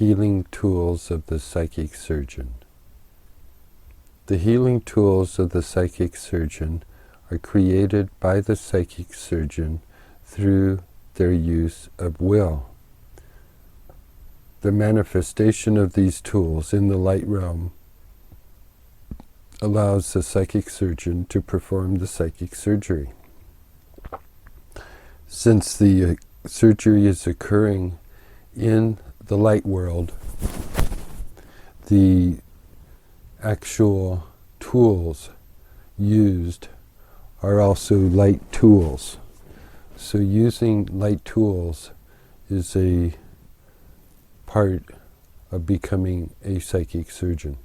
healing tools of the psychic surgeon. The healing tools of the psychic surgeon are created by the psychic surgeon through their use of will. The manifestation of these tools in the light realm allows the psychic surgeon to perform the psychic surgery. Since the surgery is occurring in the light world, the actual tools used are also light tools. So using light tools is a part of becoming a psychic surgeon.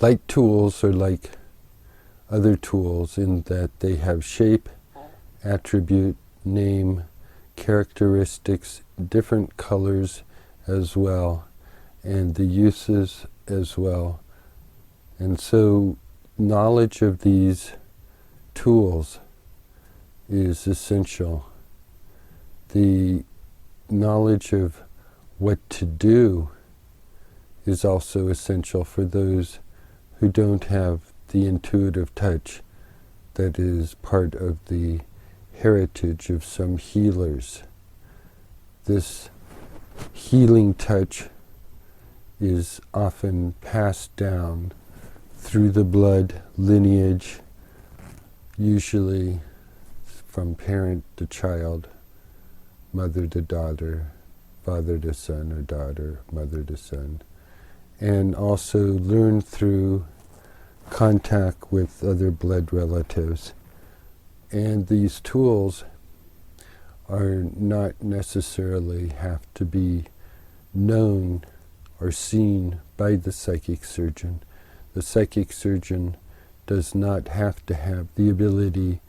Light tools are like other tools in that they have shape, attribute, name, characteristics, different colors as well, and the uses as well. And so knowledge of these tools is essential. The knowledge of what to do is also essential for those who don't have the intuitive touch that is part of the heritage of some healers. This healing touch is often passed down through the blood lineage, usually from parent to child, mother to daughter, father to son or daughter, mother to son, and also learned through contact with other blood relatives. And these tools are not necessarily have to be known or seen by the psychic surgeon. The psychic surgeon does not have to have the ability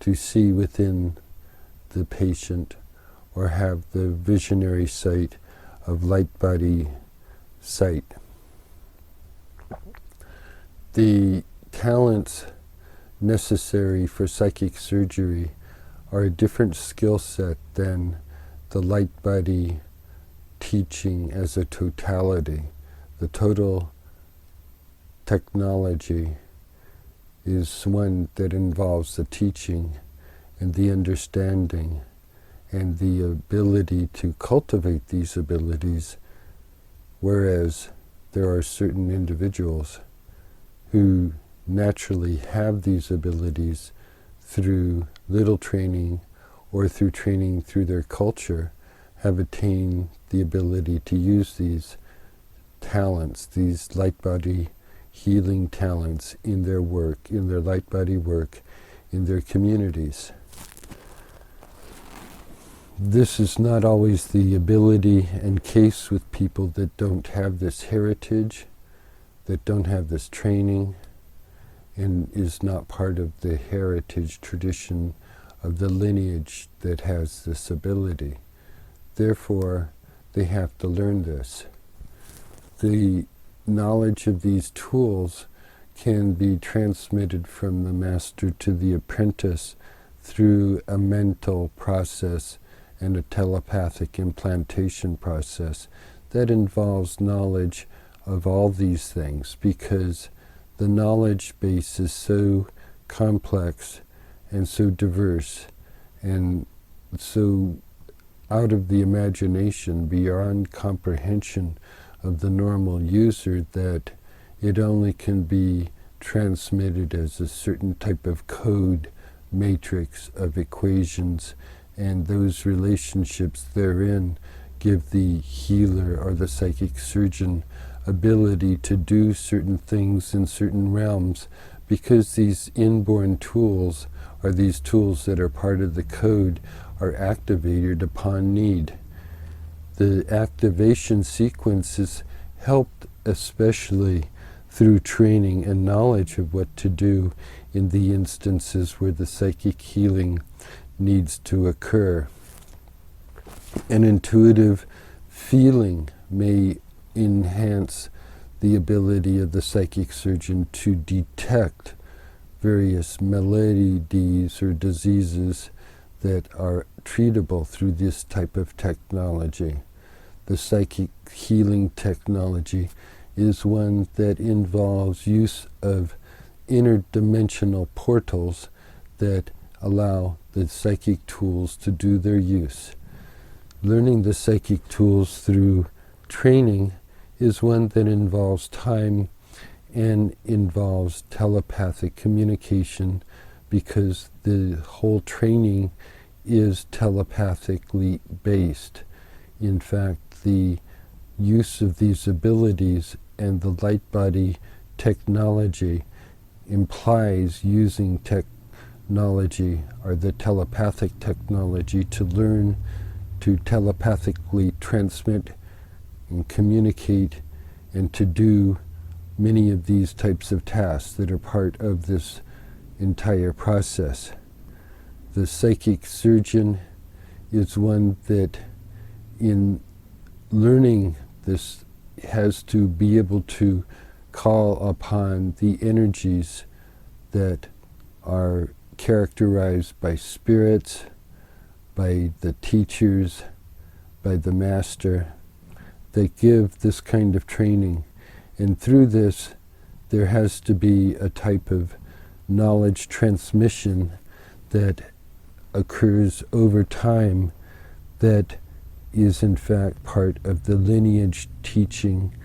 to see within the patient or have the visionary sight of light body sight. The talents necessary for psychic surgery are a different skill set than the light body teaching as a totality. The total technology is one that involves the teaching and the understanding and the ability to cultivate these abilities, whereas there are certain individuals who naturally have these abilities through little training or through training through their culture, have attained the ability to use these talents, these light body healing talents in their work, in their light body work, in their communities. This is not always the ability and case with people that don't have this heritage, that don't have this training, and is not part of the heritage tradition of the lineage that has this ability. Therefore, they have to learn this. The knowledge of these tools can be transmitted from the master to the apprentice through a mental process and a telepathic implantation process that involves knowledge of all these things, because the knowledge base is so complex and so diverse and so out of the imagination, beyond comprehension of the normal user, that it only can be transmitted as a certain type of code matrix of equations, and those relationships therein give the healer or the psychic surgeon ability to do certain things in certain realms, because these inborn tools, or these tools that are part of the code, are activated upon need. The activation sequence is helped especially through training and knowledge of what to do in the instances where the psychic healing needs to occur. An intuitive feeling may enhance the ability of the psychic surgeon to detect various maladies or diseases that are treatable through this type of technology. The psychic healing technology is one that involves use of interdimensional portals that allow the psychic tools to do their use. Learning the psychic tools through training is one that involves time and involves telepathic communication, because the whole training is telepathically based. In fact, the use of these abilities and the light body technology implies using technology, or the telepathic technology, to learn to telepathically transmit and communicate and to do many of these types of tasks that are part of this entire process. The psychic surgeon is one that, in learning this, has to be able to call upon the energies that are characterized by spirits, by the teachers, by the master, that give this kind of training. And through this, there has to be a type of knowledge transmission that occurs over time, that is in fact part of the lineage teaching,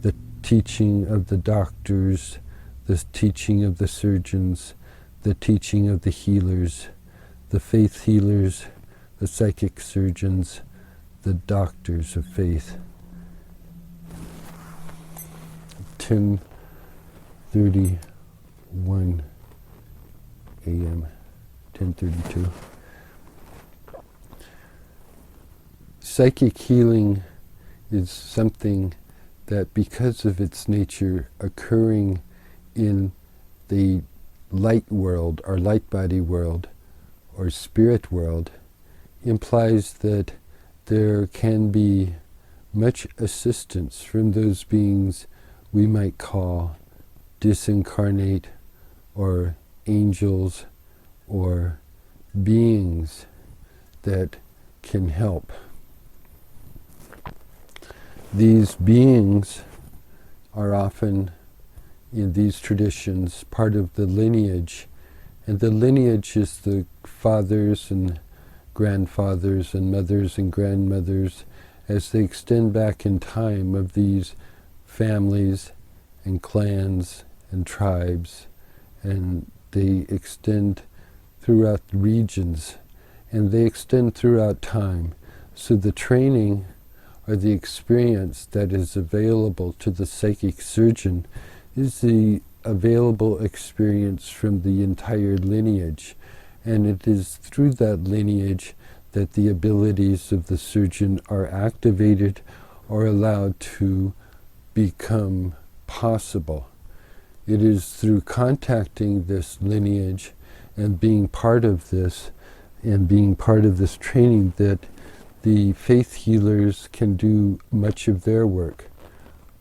the teaching of the doctors, the teaching of the surgeons, the teaching of the healers, the faith healers, the psychic surgeons, the doctors of faith. 10:31 a.m., 10:32. Psychic healing is something that, because of its nature occurring in the light world, or light body world, or spirit world, implies that there can be much assistance from those beings we might call disincarnate, or angels, or beings that can help. These beings are often, in these traditions, part of the lineage, and the lineage is the fathers and grandfathers and mothers and grandmothers, as they extend back in time, of these families and clans and tribes, and they extend throughout regions, and they extend throughout time. So the training, or the experience that is available to the psychic surgeon, is the available experience from the entire lineage. And it is through that lineage that the abilities of the surgeon are activated or allowed to become possible. It is through contacting this lineage and being part of this, and being part of this training, that the faith healers can do much of their work.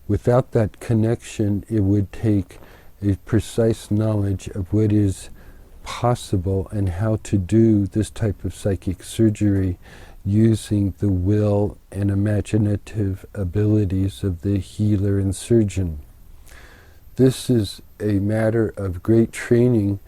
Without that connection, it would take a precise knowledge of what is possible and how to do this type of psychic surgery using the will and imaginative abilities of the healer and surgeon. This is a matter of great training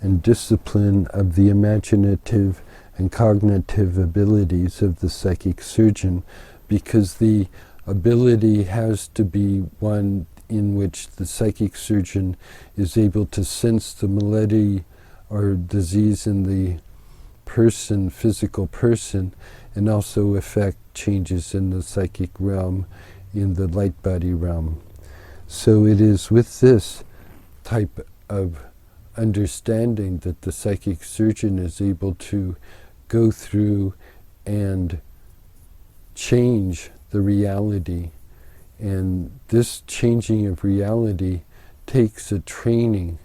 and discipline of the imaginative and cognitive abilities of the psychic surgeon, because the ability has to be one in which the psychic surgeon is able to sense the malady or disease in the person, physical person, and also affect changes in the psychic realm, in the light body realm. So it is with this type of understanding that the psychic surgeon is able to go through and change the reality. And this changing of reality takes a training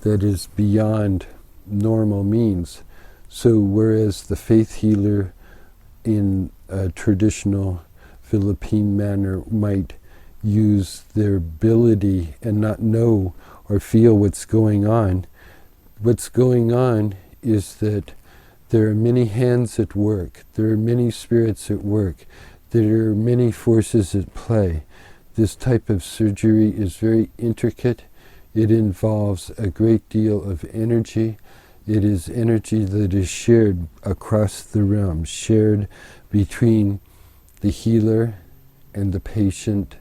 that is beyond normal means. So whereas the faith healer in a traditional Philippine manner might use their ability and not know or feel what's going on is that There are many hands at work. There are many spirits at work. There are many forces at play. This type of surgery is very intricate. It involves a great deal of energy. It is energy that is shared across the realm, shared between the healer and the patient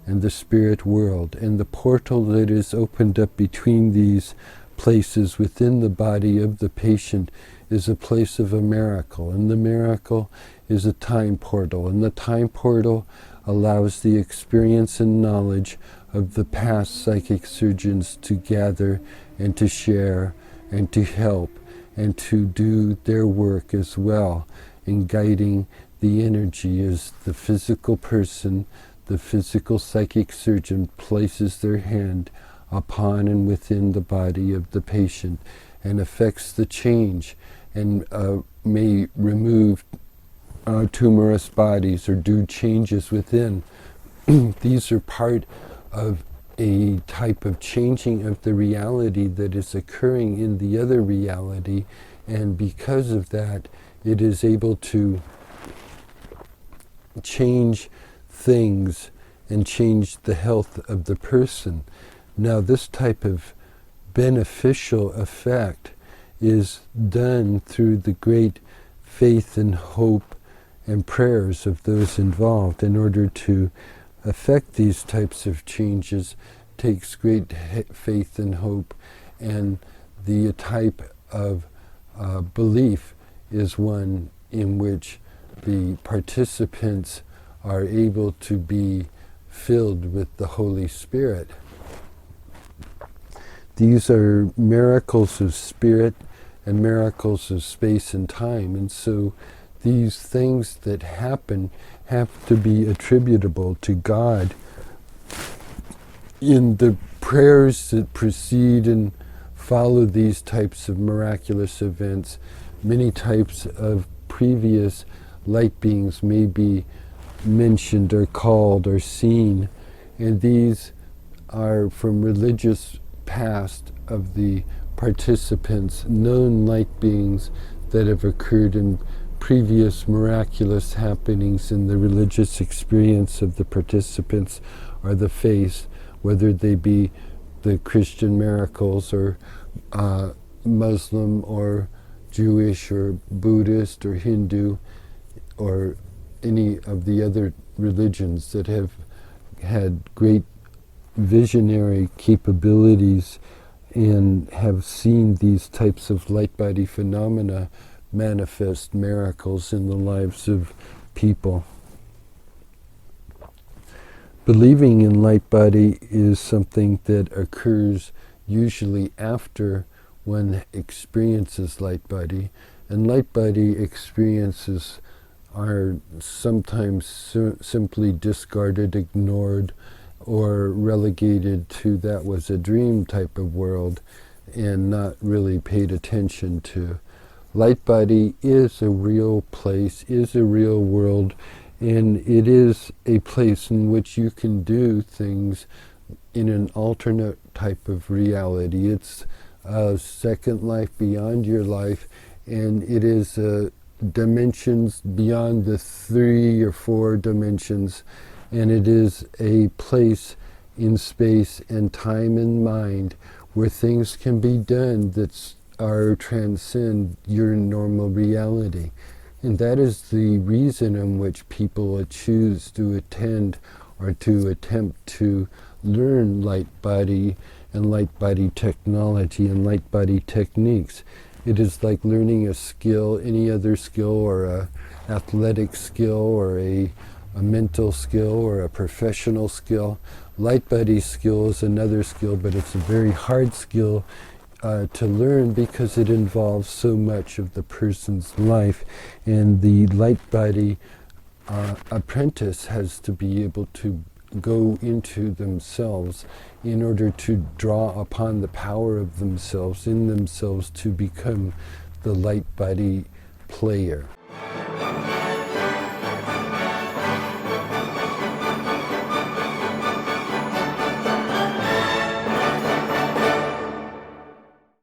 and the spirit world. And the portal that is opened up between these places within the body of the patient is a place of a miracle. And the miracle is a time portal. And the time portal allows the experience and knowledge of the past psychic surgeons to gather and to share and to help and to do their work as well in guiding the energy as the physical person, the physical psychic surgeon places their hand upon and within the body of the patient and affects the change and may remove tumorous bodies or do changes within. These are part of a type of changing of the reality that is occurring in the other reality, and because of that it is able to change things and change the health of the person. Now this type of beneficial effect is done through the great faith and hope and prayers of those involved. In order to affect these types of changes takes great faith and hope, and the type of belief is one in which the participants are able to be filled with the Holy Spirit. These are miracles of spirit and miracles of space and time, and so these things that happen have to be attributable to God. In the prayers that precede and follow these types of miraculous events, many types of previous light beings may be mentioned or called or seen, and these are from religious past of the participants, known light beings that have occurred in previous miraculous happenings in the religious experience of the participants or the faith, whether they be the Christian miracles or Muslim or Jewish or Buddhist or Hindu or any of the other religions that have had great visionary capabilities and have seen these types of light body phenomena manifest miracles in the lives of people. Believing in light body is something that occurs usually after one experiences light body, and light body experiences are sometimes simply discarded, ignored, or relegated to that was a dream type of world and not really paid attention to. Light body is a real place, is a real world, and it is a place in which you can do things in an alternate type of reality. It's a second life beyond your life, and it is dimensions beyond the 3 or 4 dimensions, and it is a place in space and time and mind where things can be done that transcend your normal reality. And that is the reason in which people choose to attend or to attempt to learn light body and light body technology and light body techniques. It is like learning a skill, any other skill, or a athletic skill, or a mental skill, or a professional skill. Light body skill is another skill, but it's a very hard skill to learn because it involves so much of the person's life, and the light body apprentice has to be able to go into themselves in order to draw upon the power of themselves in themselves to become the light body player.